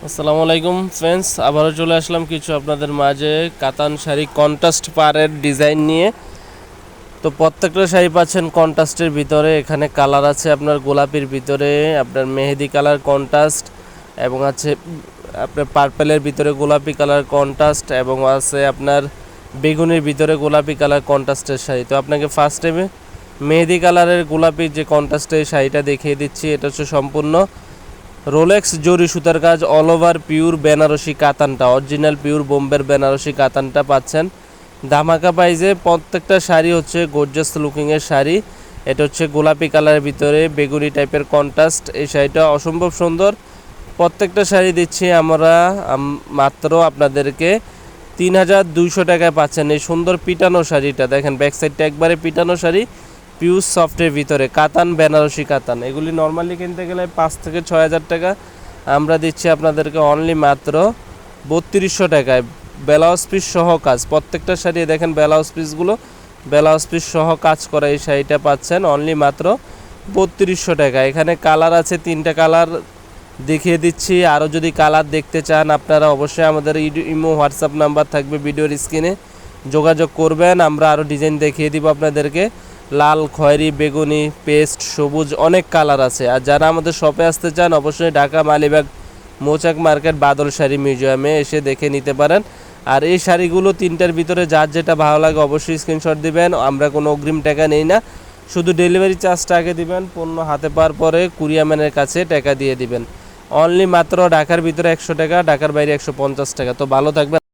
আসসালামু আলাইকুম ফ্রেন্ডস, আবারও চলে আসলাম কিছু আপনাদের মাঝে কাতান শাড়ি কন্ট্রাস্ট পাড়ের ডিজাইন নিয়ে। তো প্রত্যেকটা শাড়ি পাচ্ছেন কন্ট্রাস্টের ভিতরে। এখানে কালার আছে আপনার গোলাপির ভিতরে, আপনার মেহেদি কালার কন্ট্রাস্ট, এবং আছে আপনার পার্পেলের ভিতরে গোলাপি কালার কন্ট্রাস্ট, এবং আছে আপনার বেগুনের ভিতরে গোলাপি কালার কন্ট্রাস্টের শাড়ি। তো আপনাকে ফার্স্ট টাইমে মেহেদি কালারের গোলাপি যে কন্ট্রাস্টের শাড়িটা দেখিয়ে দিচ্ছি। এটা হচ্ছে সম্পূর্ণ রোলেক্স জরি সুতার কাজ, অল ওভার পিওর বেনারসি কাতানটা, অরিজিনাল পিওর বোম্বের বেনারসি কাতানটা পাচ্ছেন ধামাকা প্রাইজে। প্রত্যেকটা শাড়ি হচ্ছে গর্জাস লুকিংয়ের শাড়ি। এটা হচ্ছে গোলাপি কালারের ভিতরে বেগুনি টাইপের কন্ট্রাস্ট। এই শাড়িটা অসম্ভব সুন্দর। প্রত্যেকটা শাড়ি দিচ্ছি আমরা মাত্র আপনাদেরকে ৩,২০০ টাকায় পাচ্ছেন এই সুন্দর পিটানো শাড়িটা। দেখেন ব্যাক সাইডটা একবারে পিটানো শাড়ি, পিওর সফটের ভিতরে কাতান, বেনারসি কাতান। এগুলি নর্মালি কিনতে গেলে ৫ থেকে ৬,০০০ টাকা, আমরা দিচ্ছি আপনাদেরকে অনলি মাত্র ৩২০০ টাকায়। ব্লাউজ পিস সহ কাজ, প্রত্যেকটা শাড়ি দেখেন ব্লাউজ পিসগুলো ব্লাউজ পিস সহ কাজ করা এই শাড়িটা পাচ্ছেন অনলি মাত্র ৩২০০ টাকা। এখানে কালার আছে ৩টা কালার দেখিয়ে দিচ্ছি। আরও যদি কালার দেখতে চান আপনারা অবশ্যই আমাদের ইমো হোয়াটসঅ্যাপ নাম্বার থাকবে ভিডিওর স্ক্রিনে, যোগাযোগ করবেন। আমরা আরও ডিজাইন দেখিয়ে দিব আপনাদেরকে। লাল, খয়েরি, বেগুনি, পেস্ট, সবুজ, অনেক কালার আছে। আর যারা আমাদের শপে আসতে চান অবশ্যই ঢাকা মালিবাগ মৌচাক মার্কেট বাদল শাড়ি মিউজিয়ামে এসে দেখে নিতে পারেন। আর এই শাড়িগুলো 3টার ভিতরে যার যেটা ভালো লাগে অবশ্যই স্ক্রিনশট দিবেন। আমরা কোনো অগ্রিম টাকা নেই না, শুধু ডেলিভারি চার্জটা আগে দিবেন, পণ্য হাতে পাওয়ার পরে কুরিয়ারম্যানের কাছে টাকা দিয়ে দিবেন। অনলি মাত্র ঢাকার ভিতরে 100 টাকা, ঢাকার বাইরে 150 টাকা। তো ভালো থাকবেন।